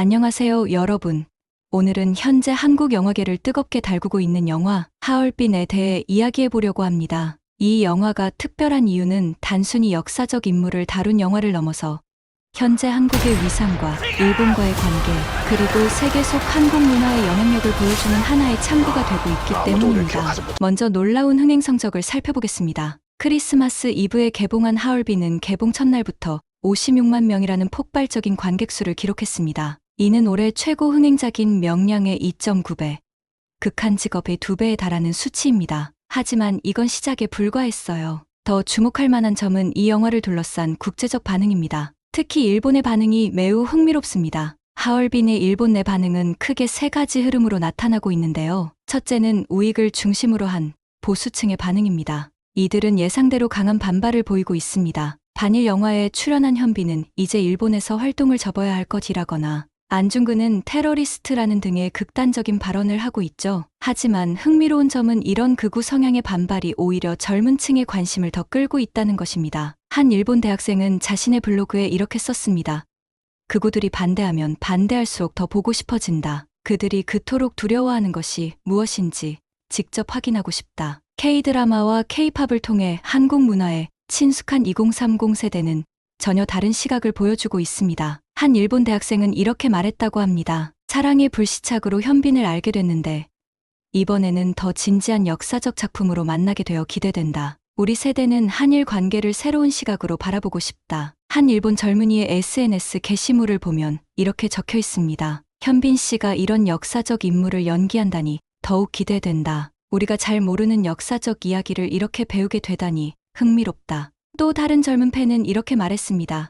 안녕하세요, 여러분. 오늘은 현재 한국 영화계를 뜨겁게 달구고 있는 영화 하얼빈에 대해 이야기해보려고 합니다. 이 영화가 특별한 이유는 단순히 역사적 인물을 다룬 영화를 넘어서 현재 한국의 위상과 일본과의 관계, 그리고 세계 속 한국 문화의 영향력을 보여주는 하나의 참고가 되고 있기 때문입니다. 먼저 놀라운 흥행 성적을 살펴보겠습니다. 크리스마스 이브에 개봉한 하얼빈은 개봉 첫날부터 56만 명이라는 폭발적인 관객 수를 기록했습니다. 이는 올해 최고 흥행작인 명량의 2.9배, 극한 직업의 2배에 달하는 수치입니다. 하지만 이건 시작에 불과했어요. 더 주목할 만한 점은 이 영화를 둘러싼 국제적 반응입니다. 특히 일본의 반응이 매우 흥미롭습니다. 하얼빈의 일본 내 반응은 크게 세 가지 흐름으로 나타나고 있는데요. 첫째는 우익을 중심으로 한 보수층의 반응입니다. 이들은 예상대로 강한 반발을 보이고 있습니다. 반일 영화에 출연한 현빈은 이제 일본에서 활동을 접어야 할 것이라거나 안중근은 테러리스트라는 등의 극단적인 발언을 하고 있죠. 하지만 흥미로운 점은 이런 극우 성향의 반발이 오히려 젊은 층의 관심을 더 끌고 있다는 것입니다. 한 일본 대학생은 자신의 블로그에 이렇게 썼습니다. 극우들이 반대하면 반대할수록 더 보고 싶어진다. 그들이 그토록 두려워하는 것이 무엇인지 직접 확인하고 싶다. K-드라마와 K-팝을 통해 한국 문화에 친숙한 2030 세대는 전혀 다른 시각을 보여주고 있습니다. 한 일본 대학생은 이렇게 말했다고 합니다. 사랑의 불시착으로 현빈을 알게 됐는데 이번에는 더 진지한 역사적 작품으로 만나게 되어 기대된다. 우리 세대는 한일 관계를 새로운 시각으로 바라보고 싶다. 한 일본 젊은이의 SNS 게시물을 보면 이렇게 적혀 있습니다. 현빈 씨가 이런 역사적 인물을 연기한다니 더욱 기대된다. 우리가 잘 모르는 역사적 이야기를 이렇게 배우게 되다니 흥미롭다. 또 다른 젊은 팬은 이렇게 말했습니다.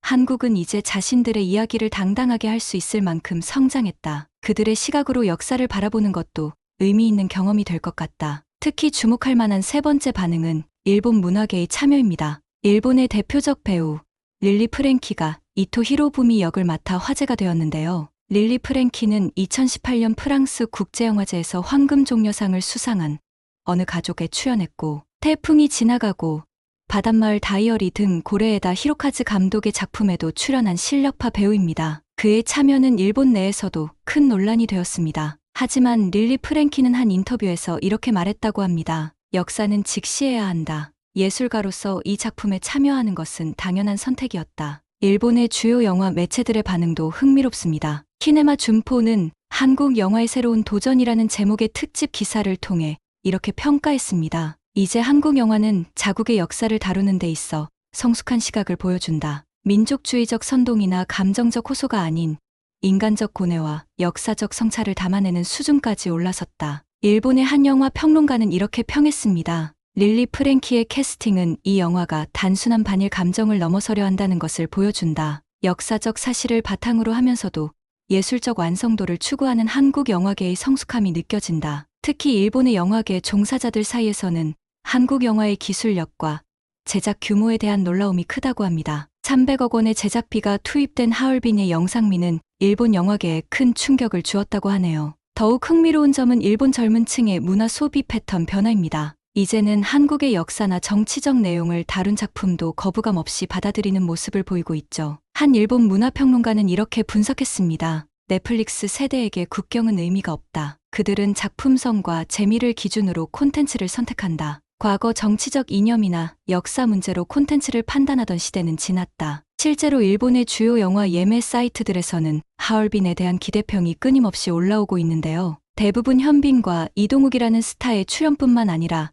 한국은 이제 자신들의 이야기를 당당하게 할 수 있을 만큼 성장했다. 그들의 시각으로 역사를 바라보는 것도 의미 있는 경험이 될 것 같다. 특히 주목할 만한 세 번째 반응은 일본 문화계의 참여입니다. 일본의 대표적 배우 릴리 프랭키가 이토 히로부미 역을 맡아 화제가 되었는데요. 릴리 프랭키는 2018년 프랑스 국제영화제에서 황금종려상을 수상한 어느 가족에 출연했고 태풍이 지나가고 바닷마을 다이어리 등 고레에다 히로카즈 감독의 작품에도 출연한 실력파 배우입니다. 그의 참여는 일본 내에서도 큰 논란이 되었습니다. 하지만 릴리 프랭키는 한 인터뷰에서 이렇게 말했다고 합니다. 역사는 직시해야 한다. 예술가로서 이 작품에 참여하는 것은 당연한 선택이었다. 일본의 주요 영화 매체들의 반응도 흥미롭습니다. 키네마 준포는 한국 영화의 새로운 도전이라는 제목의 특집 기사를 통해 이렇게 평가했습니다. 이제 한국 영화는 자국의 역사를 다루는 데 있어 성숙한 시각을 보여준다. 민족주의적 선동이나 감정적 호소가 아닌 인간적 고뇌와 역사적 성찰을 담아내는 수준까지 올라섰다. 일본의 한 영화 평론가는 이렇게 평했습니다. 릴리 프랭키의 캐스팅은 이 영화가 단순한 반일 감정을 넘어서려 한다는 것을 보여준다. 역사적 사실을 바탕으로 하면서도 예술적 완성도를 추구하는 한국 영화계의 성숙함이 느껴진다. 특히 일본의 영화계 종사자들 사이에서는 한국 영화의 기술력과 제작 규모에 대한 놀라움이 크다고 합니다. 300억 원의 제작비가 투입된 하얼빈의 영상미는 일본 영화계에 큰 충격을 주었다고 하네요. 더욱 흥미로운 점은 일본 젊은 층의 문화 소비 패턴 변화입니다. 이제는 한국의 역사나 정치적 내용을 다룬 작품도 거부감 없이 받아들이는 모습을 보이고 있죠. 한 일본 문화평론가는 이렇게 분석했습니다. 넷플릭스 세대에게 국경은 의미가 없다. 그들은 작품성과 재미를 기준으로 콘텐츠를 선택한다. 과거 정치적 이념이나 역사 문제로 콘텐츠를 판단하던 시대는 지났다. 실제로 일본의 주요 영화 예매 사이트들에서는 하얼빈에 대한 기대평이 끊임없이 올라오고 있는데요. 대부분 현빈과 이동욱이라는 스타의 출연뿐만 아니라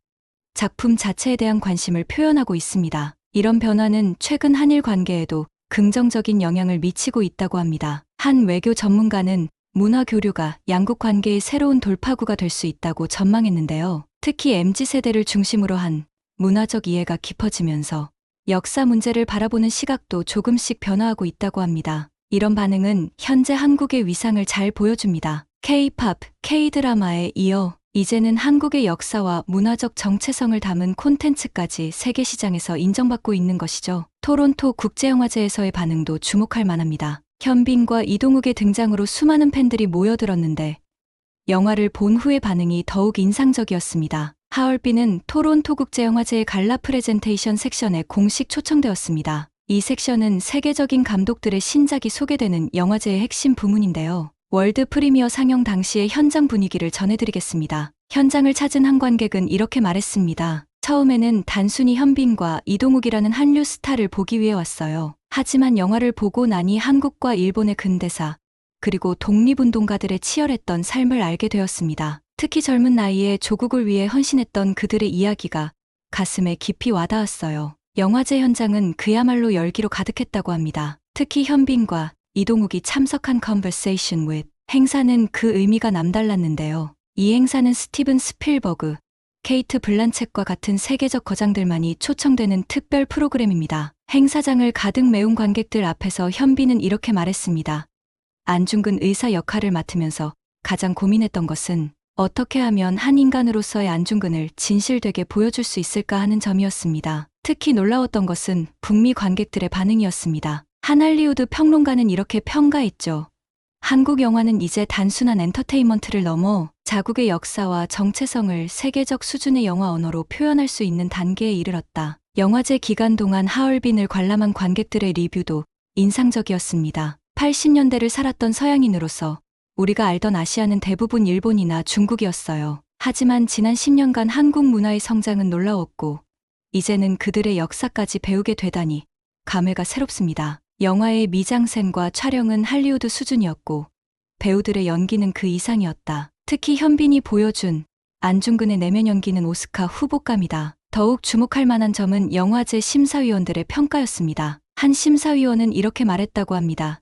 작품 자체에 대한 관심을 표현하고 있습니다. 이런 변화는 최근 한일 관계에도 긍정적인 영향을 미치고 있다고 합니다. 한 외교 전문가는 문화 교류가 양국 관계의 새로운 돌파구가 될 수 있다고 전망했는데요. 특히 MZ세대를 중심으로 한 문화적 이해가 깊어지면서 역사 문제를 바라보는 시각도 조금씩 변화하고 있다고 합니다. 이런 반응은 현재 한국의 위상을 잘 보여줍니다. K-팝, K-드라마에 이어 이제는 한국의 역사와 문화적 정체성을 담은 콘텐츠까지 세계 시장에서 인정받고 있는 것이죠. 토론토 국제영화제에서의 반응도 주목할 만합니다. 현빈과 이동욱의 등장으로 수많은 팬들이 모여들었는데 영화를 본 후의 반응이 더욱 인상적이었습니다. 하얼빈은 토론토 국제영화제의 갈라 프레젠테이션 섹션에 공식 초청되었습니다. 이 섹션은 세계적인 감독들의 신작이 소개되는 영화제의 핵심 부문인데요. 월드 프리미어 상영 당시의 현장 분위기를 전해드리겠습니다. 현장을 찾은 한 관객은 이렇게 말했습니다. 처음에는 단순히 현빈과 이동욱이라는 한류 스타를 보기 위해 왔어요. 하지만 영화를 보고 나니 한국과 일본의 근대사, 그리고 독립운동가들의 치열했던 삶을 알게 되었습니다. 특히 젊은 나이에 조국을 위해 헌신했던 그들의 이야기가 가슴에 깊이 와닿았어요. 영화제 현장은 그야말로 열기로 가득했다고 합니다. 특히 현빈과 이동욱이 참석한 Conversation with 행사는 그 의미가 남달랐는데요. 이 행사는 스티븐 스필버그, 케이트 블란쳇과 같은 세계적 거장들만이 초청되는 특별 프로그램입니다. 행사장을 가득 메운 관객들 앞에서 현빈은 이렇게 말했습니다. 안중근 의사 역할을 맡으면서 가장 고민했던 것은 어떻게 하면 한 인간으로서의 안중근을 진실되게 보여줄 수 있을까 하는 점이었습니다. 특히 놀라웠던 것은 북미 관객들의 반응이었습니다. 한 할리우드 평론가는 이렇게 평가했죠. 한국 영화는 이제 단순한 엔터테인먼트를 넘어 자국의 역사와 정체성을 세계적 수준의 영화 언어로 표현할 수 있는 단계에 이르렀다. 영화제 기간 동안 하얼빈을 관람한 관객들의 리뷰도 인상적이었습니다. 80년대를 살았던 서양인으로서 우리가 알던 아시아는 대부분 일본이나 중국이었어요. 하지만 지난 10년간 한국 문화의 성장은 놀라웠고 이제는 그들의 역사까지 배우게 되다니 감회가 새롭습니다. 영화의 미장센과 촬영은 할리우드 수준이었고 배우들의 연기는 그 이상이었다. 특히 현빈이 보여준 안중근의 내면 연기는 오스카 후보감이다. 더욱 주목할 만한 점은 영화제 심사위원들의 평가였습니다. 한 심사위원은 이렇게 말했다고 합니다.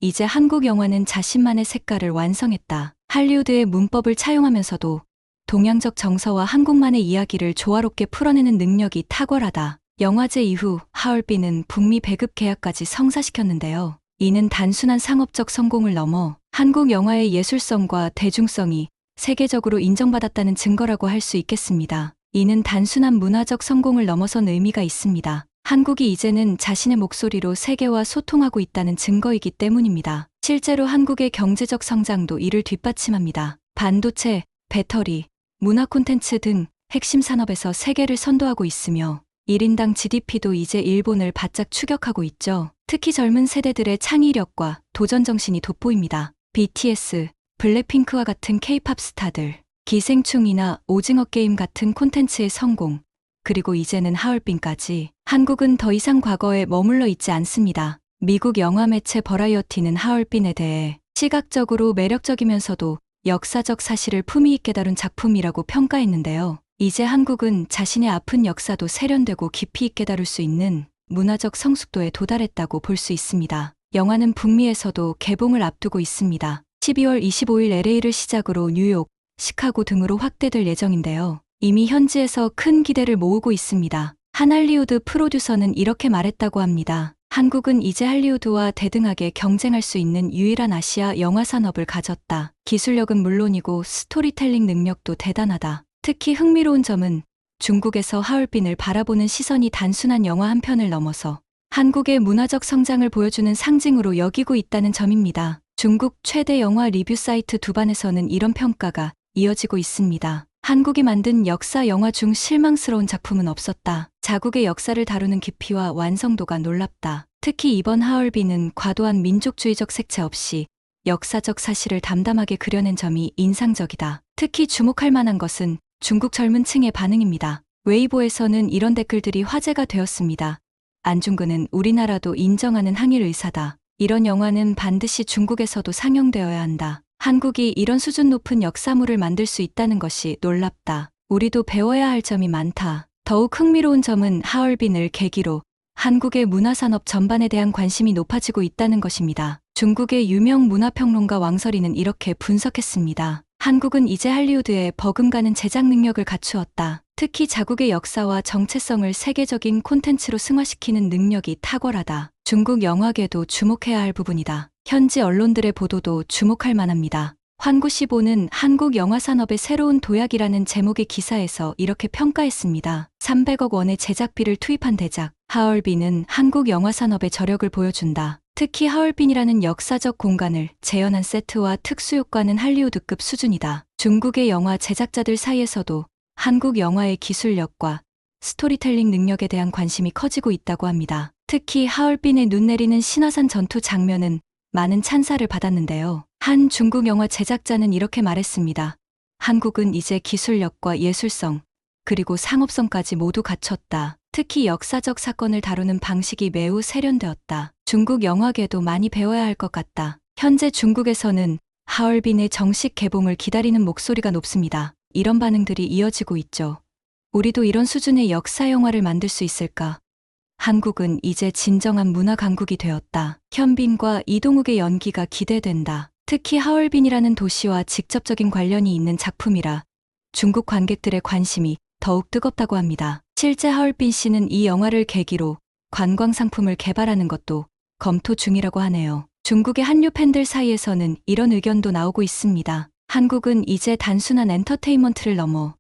이제 한국 영화는 자신만의 색깔을 완성했다. 할리우드의 문법을 차용하면서도 동양적 정서와 한국만의 이야기를 조화롭게 풀어내는 능력이 탁월하다. 영화제 이후 하얼빈은 북미 배급 계약까지 성사시켰는데요. 이는 단순한 상업적 성공을 넘어 한국 영화의 예술성과 대중성이 세계적으로 인정받았다는 증거라고 할 수 있겠습니다. 이는 단순한 문화적 성공을 넘어선 의미가 있습니다. 한국이 이제는 자신의 목소리로 세계와 소통하고 있다는 증거이기 때문입니다. 실제로 한국의 경제적 성장도 이를 뒷받침합니다. 반도체, 배터리, 문화 콘텐츠 등 핵심 산업에서 세계를 선도하고 있으며 1인당 GDP도 이제 일본을 바짝 추격하고 있죠. 특히 젊은 세대들의 창의력과 도전 정신이 돋보입니다. BTS, 블랙핑크와 같은 K-팝 스타들, 기생충이나 오징어 게임 같은 콘텐츠의 성공, 그리고 이제는 하얼빈까지 한국은 더 이상 과거에 머물러 있지 않습니다. 미국 영화 매체 버라이어티는 하얼빈에 대해 시각적으로 매력적이면서도 역사적 사실을 품위 있게 다룬 작품이라고 평가했는데요. 이제 한국은 자신의 아픈 역사도 세련되고 깊이 있게 다룰 수 있는 문화적 성숙도에 도달했다고 볼 수 있습니다. 영화는 북미에서도 개봉을 앞두고 있습니다. 12월 25일 LA를 시작으로 뉴욕, 시카고 등으로 확대될 예정인데요. 이미 현지에서 큰 기대를 모으고 있습니다. 한 할리우드 프로듀서는 이렇게 말했다고 합니다. 한국은 이제 할리우드와 대등하게 경쟁할 수 있는 유일한 아시아 영화 산업을 가졌다. 기술력은 물론이고 스토리텔링 능력도 대단하다. 특히 흥미로운 점은 중국에서 하얼빈을 바라보는 시선이 단순한 영화 한 편을 넘어서 한국의 문화적 성장을 보여주는 상징으로 여기고 있다는 점입니다. 중국 최대 영화 리뷰 사이트 두반에서는 이런 평가가 이어지고 있습니다. 한국이 만든 역사 영화 중 실망스러운 작품은 없었다. 자국의 역사를 다루는 깊이와 완성도가 놀랍다. 특히 이번 하얼빈은 과도한 민족주의적 색채 없이 역사적 사실을 담담하게 그려낸 점이 인상적이다. 특히 주목할 만한 것은 중국 젊은 층의 반응입니다. 웨이보에서는 이런 댓글들이 화제가 되었습니다. 안중근은 우리나라도 인정하는 항일 의사다. 이런 영화는 반드시 중국에서도 상영되어야 한다. 한국이 이런 수준 높은 역사물을 만들 수 있다는 것이 놀랍다. 우리도 배워야 할 점이 많다. 더욱 흥미로운 점은 하얼빈을 계기로 한국의 문화산업 전반에 대한 관심이 높아지고 있다는 것입니다. 중국의 유명 문화평론가 왕설이는 이렇게 분석했습니다. 한국은 이제 할리우드에 버금가는 제작 능력을 갖추었다. 특히 자국의 역사와 정체성을 세계적인 콘텐츠로 승화시키는 능력이 탁월하다. 중국 영화계도 주목해야 할 부분이다. 현지 언론들의 보도도 주목할 만합니다. 환구시보는 한국 영화 산업의 새로운 도약이라는 제목의 기사에서 이렇게 평가했습니다. 300억 원의 제작비를 투입한 대작 하얼빈은 한국 영화 산업의 저력을 보여준다. 특히 하얼빈이라는 역사적 공간을 재현한 세트와 특수효과는 할리우드급 수준이다. 중국의 영화 제작자들 사이에서도 한국 영화의 기술력과 스토리텔링 능력에 대한 관심이 커지고 있다고 합니다. 특히 하얼빈에 눈 내리는 신화산 전투 장면은 많은 찬사를 받았는데요. 한 중국 영화 제작자는 이렇게 말했습니다. 한국은 이제 기술력과 예술성, 그리고 상업성까지 모두 갖췄다. 특히 역사적 사건을 다루는 방식이 매우 세련되었다. 중국 영화계도 많이 배워야 할 것 같다. 현재 중국에서는 하얼빈의 정식 개봉을 기다리는 목소리가 높습니다. 이런 반응들이 이어지고 있죠. 우리도 이런 수준의 역사 영화를 만들 수 있을까? 한국은 이제 진정한 문화 강국이 되었다. 현빈과 이동욱의 연기가 기대된다. 특히 하얼빈이라는 도시와 직접적인 관련이 있는 작품이라 중국 관객들의 관심이 더욱 뜨겁다고 합니다. 실제 하얼빈 씨는 이 영화를 계기로 관광 상품을 개발하는 것도 검토 중이라고 하네요. 중국의 한류 팬들 사이에서는 이런 의견도 나오고 있습니다. 한국은 이제 단순한 엔터테인먼트를 넘어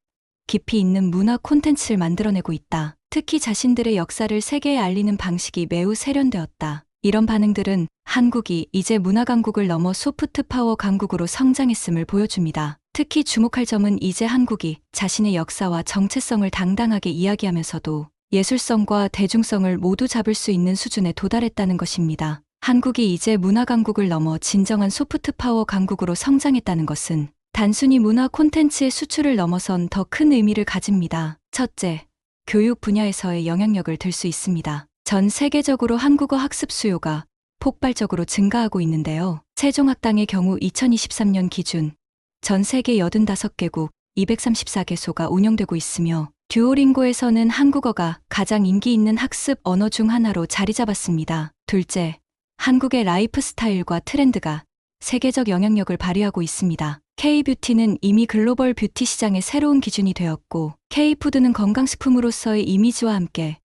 깊이 있는 문화 콘텐츠를 만들어내고 있다. 특히 자신들의 역사를 세계에 알리는 방식이 매우 세련되었다. 이런 반응들은 한국이 이제 문화 강국을 넘어 소프트 파워 강국으로 성장했음을 보여줍니다. 특히 주목할 점은 이제 한국이 자신의 역사와 정체성을 당당하게 이야기하면서도 예술성과 대중성을 모두 잡을 수 있는 수준에 도달했다는 것입니다. 한국이 이제 문화 강국을 넘어 진정한 소프트 파워 강국으로 성장했다는 것은 단순히 문화 콘텐츠의 수출을 넘어선 더 큰 의미를 가집니다. 첫째, 교육 분야에서의 영향력을 들 수 있습니다. 전 세계적으로 한국어 학습 수요가 폭발적으로 증가하고 있는데요. 세종학당의 경우 2023년 기준 전 세계 85개국 234개소가 운영되고 있으며 듀오링고에서는 한국어가 가장 인기 있는 학습 언어 중 하나로 자리 잡았습니다. 둘째, 한국의 라이프 스타일과 트렌드가 세계적 영향력을 발휘하고 있습니다. K-뷰티는 이미 글로벌 뷰티 시장의 새로운 기준이 되었고 K-푸드는 건강식품으로서의 이미지와 함께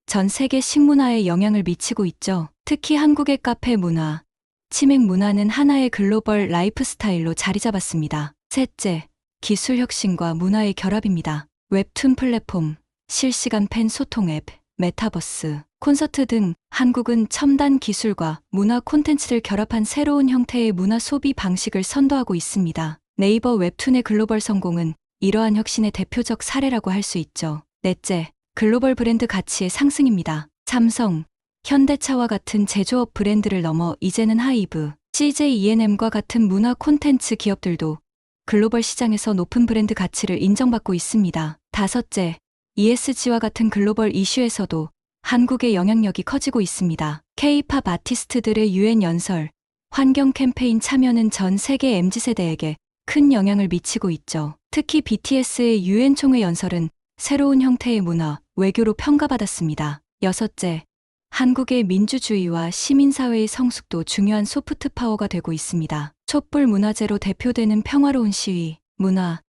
전 세계 식문화에 영향을 미치고 있죠. 특히 한국의 카페 문화, 치맥 문화는 하나의 글로벌 라이프 스타일로 자리 잡았습니다. 셋째, 기술 혁신과 문화의 결합입니다. 웹툰 플랫폼, 실시간 팬 소통 앱, 메타버스, 콘서트 등 한국은 첨단 기술과 문화 콘텐츠를 결합한 새로운 형태의 문화 소비 방식을 선도하고 있습니다. 네이버 웹툰의 글로벌 성공은 이러한 혁신의 대표적 사례라고 할 수 있죠. 넷째, 글로벌 브랜드 가치의 상승입니다. 삼성, 현대차와 같은 제조업 브랜드를 넘어 이제는 하이브, CJ E&M과 같은 문화 콘텐츠 기업들도 글로벌 시장에서 높은 브랜드 가치를 인정받고 있습니다. 다섯째, ESG와 같은 글로벌 이슈에서도 한국의 영향력이 커지고 있습니다. K-팝 아티스트들의 유엔 연설, 환경 캠페인 참여는 전 세계 MZ세대에게 큰 영향을 미치고 있죠. 특히 BTS의 유엔 총회 연설은 새로운 형태의 문화, 외교로 평가받았습니다. 여섯째, 한국의 민주주의와 시민사회의 성숙도 중요한 소프트 파워가 되고 있습니다. 촛불 문화제로 대표되는 평화로운 시위, 문화,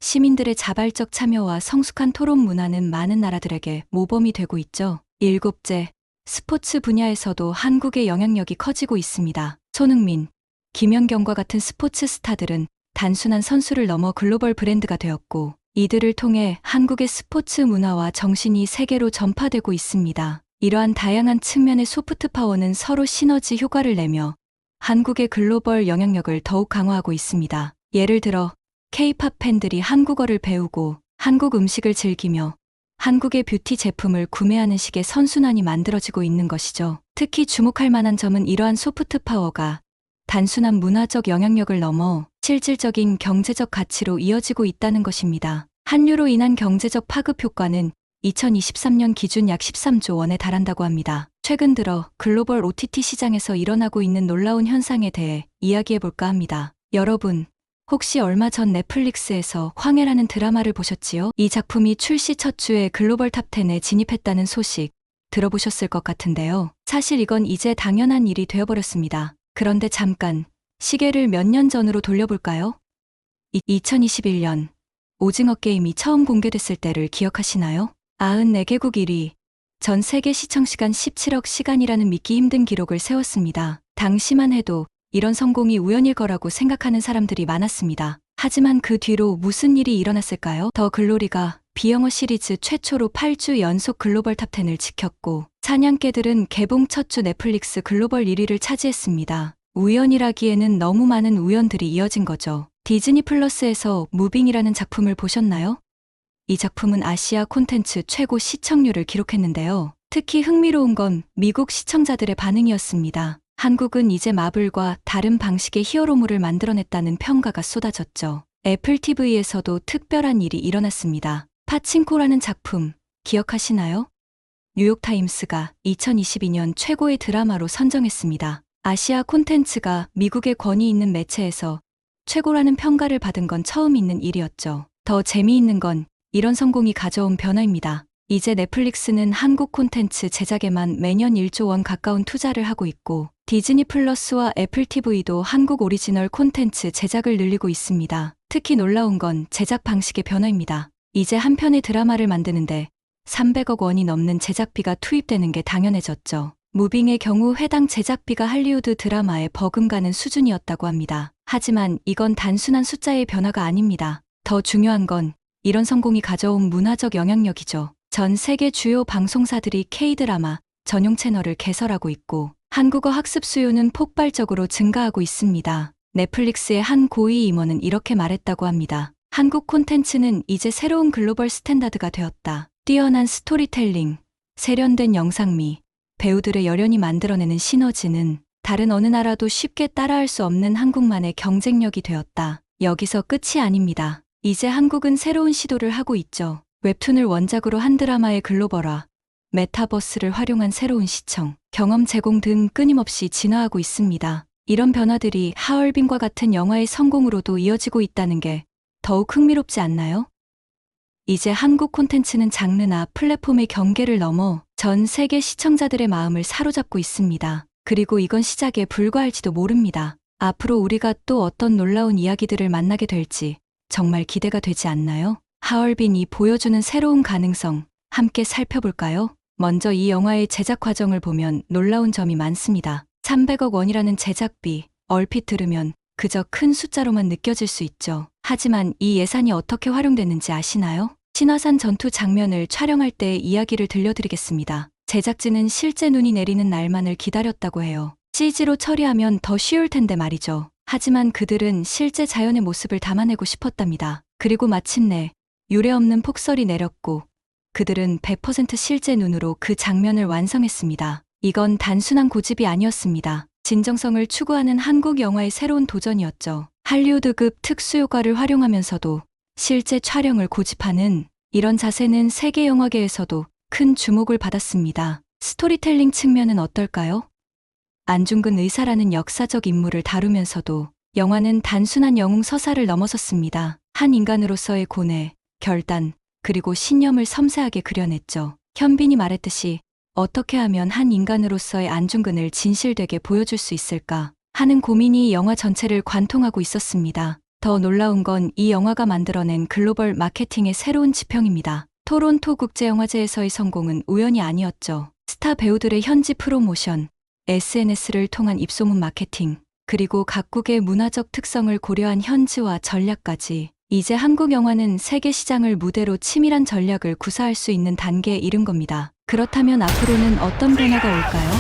시민들의 자발적 참여와 성숙한 토론 문화는 많은 나라들에게 모범이 되고 있죠. 일곱째, 스포츠 분야에서도 한국의 영향력이 커지고 있습니다. 손흥민, 김연경과 같은 스포츠 스타들은 단순한 선수를 넘어 글로벌 브랜드가 되었고 이들을 통해 한국의 스포츠 문화와 정신이 세계로 전파되고 있습니다. 이러한 다양한 측면의 소프트 파워는 서로 시너지 효과를 내며 한국의 글로벌 영향력을 더욱 강화하고 있습니다. 예를 들어 K-팝 팬들이 한국어를 배우고 한국 음식을 즐기며 한국의 뷰티 제품을 구매하는 식의 선순환이 만들어지고 있는 것이죠. 특히 주목할 만한 점은 이러한 소프트 파워가 단순한 문화적 영향력을 넘어 실질적인 경제적 가치로 이어지고 있다는 것입니다. 한류로 인한 경제적 파급 효과는 2023년 기준 약 13조 원에 달한다고 합니다. 최근 들어 글로벌 OTT 시장에서 일어나고 있는 놀라운 현상에 대해 이야기해 볼까 합니다. 여러분, 혹시 얼마 전 넷플릭스에서 황해라는 드라마를 보셨지요? 이 작품이 출시 첫 주에 글로벌 탑10에 진입했다는 소식 들어보셨을 것 같은데요. 사실 이건 이제 당연한 일이 되어버렸습니다. 그런데 잠깐 시계를 몇 년 전으로 돌려볼까요? 2021년 오징어 게임이 처음 공개됐을 때를 기억하시나요? 94개국 1위, 전 세계 시청시간 17억 시간이라는 믿기 힘든 기록을 세웠습니다. 당시만 해도 이런 성공이 우연일 거라고 생각하는 사람들이 많았습니다. 하지만 그 뒤로 무슨 일이 일어났을까요? 더 글로리가 비영어 시리즈 최초로 8주 연속 글로벌 탑10을 지켰고 사냥개들은 개봉 첫 주 넷플릭스 글로벌 1위를 차지했습니다. 우연이라기에는 너무 많은 우연들이 이어진 거죠. 디즈니 플러스에서 무빙이라는 작품을 보셨나요? 이 작품은 아시아 콘텐츠 최고 시청률을 기록했는데요. 특히 흥미로운 건 미국 시청자들의 반응이었습니다. 한국은 이제 마블과 다른 방식의 히어로물을 만들어냈다는 평가가 쏟아졌죠. 애플 TV에서도 특별한 일이 일어났습니다. 파친코라는 작품 기억하시나요? 뉴욕타임스가 2022년 최고의 드라마로 선정했습니다. 아시아 콘텐츠가 미국의 권위 있는 매체에서 최고라는 평가를 받은 건 처음 있는 일이었죠. 더 재미있는 건 이런 성공이 가져온 변화입니다. 이제 넷플릭스는 한국 콘텐츠 제작에만 매년 1조 원 가까운 투자를 하고 있고 디즈니 플러스와 애플 TV도 한국 오리지널 콘텐츠 제작을 늘리고 있습니다. 특히 놀라운 건 제작 방식의 변화입니다. 이제 한 편의 드라마를 만드는데 300억 원이 넘는 제작비가 투입되는 게 당연해졌죠. 무빙의 경우 해당 제작비가 할리우드 드라마에 버금가는 수준이었다고 합니다. 하지만 이건 단순한 숫자의 변화가 아닙니다. 더 중요한 건 이런 성공이 가져온 문화적 영향력이죠. 전 세계 주요 방송사들이 K-드라마 전용 채널을 개설하고 있고 한국어 학습 수요는 폭발적으로 증가하고 있습니다. 넷플릭스의 한 고위 임원은 이렇게 말했다고 합니다. 한국 콘텐츠는 이제 새로운 글로벌 스탠다드가 되었다. 뛰어난 스토리텔링, 세련된 영상미, 배우들의 열연이 만들어내는 시너지는 다른 어느 나라도 쉽게 따라할 수 없는 한국만의 경쟁력이 되었다. 여기서 끝이 아닙니다. 이제 한국은 새로운 시도를 하고 있죠. 웹툰을 원작으로 한 드라마의 글로벌화, 메타버스를 활용한 새로운 시청, 경험 제공 등 끊임없이 진화하고 있습니다. 이런 변화들이 하얼빈과 같은 영화의 성공으로도 이어지고 있다는 게 더욱 흥미롭지 않나요? 이제 한국 콘텐츠는 장르나 플랫폼의 경계를 넘어 전 세계 시청자들의 마음을 사로잡고 있습니다. 그리고 이건 시작에 불과할지도 모릅니다. 앞으로 우리가 또 어떤 놀라운 이야기들을 만나게 될지 정말 기대가 되지 않나요? 하얼빈이 보여주는 새로운 가능성 함께 살펴볼까요? 먼저 이 영화의 제작 과정을 보면 놀라운 점이 많습니다. 300억 원이라는 제작비, 얼핏 들으면 그저 큰 숫자로만 느껴질 수 있죠. 하지만 이 예산이 어떻게 활용됐는지 아시나요? 신화산 전투 장면을 촬영할 때의 이야기를 들려드리겠습니다. 제작진은 실제 눈이 내리는 날만을 기다렸다고 해요. CG로 처리하면 더 쉬울 텐데 말이죠. 하지만 그들은 실제 자연의 모습을 담아내고 싶었답니다. 그리고 마침내 유례없는 폭설이 내렸고 그들은 100% 실제 눈으로 그 장면을 완성했습니다. 이건 단순한 고집이 아니었습니다. 진정성을 추구하는 한국 영화의 새로운 도전이었죠. 할리우드급 특수효과를 활용하면서도 실제 촬영을 고집하는 이런 자세는 세계 영화계에서도 큰 주목을 받았습니다. 스토리텔링 측면은 어떨까요? 안중근 의사라는 역사적 인물을 다루면서도 영화는 단순한 영웅 서사를 넘어섰습니다. 한 인간으로서의 고뇌, 결단, 그리고 신념을 섬세하게 그려냈죠. 현빈이 말했듯이 어떻게 하면 한 인간으로서의 안중근을 진실되게 보여줄 수 있을까 하는 고민이 영화 전체를 관통하고 있었습니다. 더 놀라운 건 이 영화가 만들어낸 글로벌 마케팅의 새로운 지평입니다. 토론토 국제영화제에서의 성공은 우연이 아니었죠. 스타 배우들의 현지 프로모션, SNS를 통한 입소문 마케팅, 그리고 각국의 문화적 특성을 고려한 현지화 전략까지 이제 한국 영화는 세계 시장을 무대로 치밀한 전략을 구사할 수 있는 단계에 이른 겁니다. 그렇다면 앞으로는 어떤 변화가 올까요?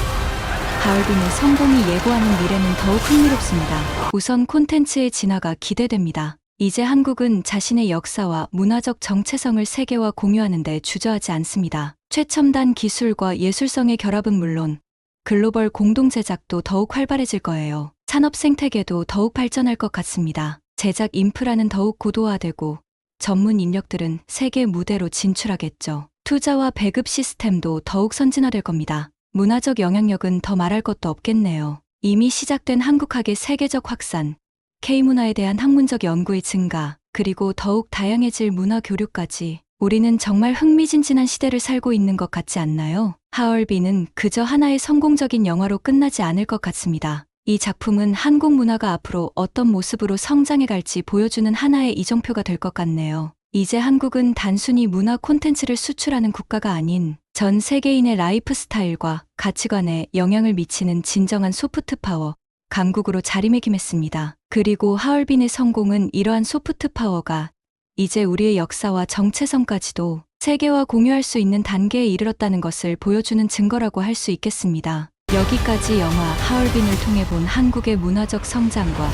하얼빈의 성공이 예고하는 미래는 더욱 흥미롭습니다. 우선 콘텐츠의 진화가 기대됩니다. 이제 한국은 자신의 역사와 문화적 정체성을 세계와 공유하는 데 주저하지 않습니다. 최첨단 기술과 예술성의 결합은 물론 글로벌 공동 제작도 더욱 활발해질 거예요. 산업 생태계도 더욱 발전할 것 같습니다. 제작 인프라는 더욱 고도화되고 전문 인력들은 세계 무대로 진출하겠죠. 투자와 배급 시스템도 더욱 선진화될 겁니다. 문화적 영향력은 더 말할 것도 없겠네요. 이미 시작된 한국학의 세계적 확산, K문화에 대한 학문적 연구의 증가, 그리고 더욱 다양해질 문화 교류까지 우리는 정말 흥미진진한 시대를 살고 있는 것 같지 않나요? 하얼빈은 그저 하나의 성공적인 영화로 끝나지 않을 것 같습니다. 이 작품은 한국 문화가 앞으로 어떤 모습으로 성장해 갈지 보여주는 하나의 이정표가 될 것 같네요. 이제 한국은 단순히 문화 콘텐츠를 수출하는 국가가 아닌 전 세계인의 라이프 스타일과 가치관에 영향을 미치는 진정한 소프트 파워, 강국으로 자리매김했습니다. 그리고 하얼빈의 성공은 이러한 소프트 파워가 이제 우리의 역사와 정체성까지도 세계와 공유할 수 있는 단계에 이르렀다는 것을 보여주는 증거라고 할 수 있겠습니다. 여기까지 영화 하얼빈을 통해 본 한국의 문화적 성장과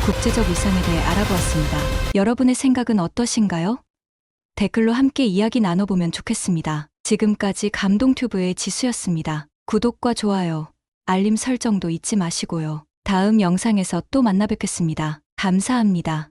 국제적 위상에 대해 알아보았습니다. 여러분의 생각은 어떠신가요? 댓글로 함께 이야기 나눠보면 좋겠습니다. 지금까지 감동튜브의 지수였습니다. 구독과 좋아요, 알림 설정도 잊지 마시고요. 다음 영상에서 또 만나 뵙겠습니다. 감사합니다.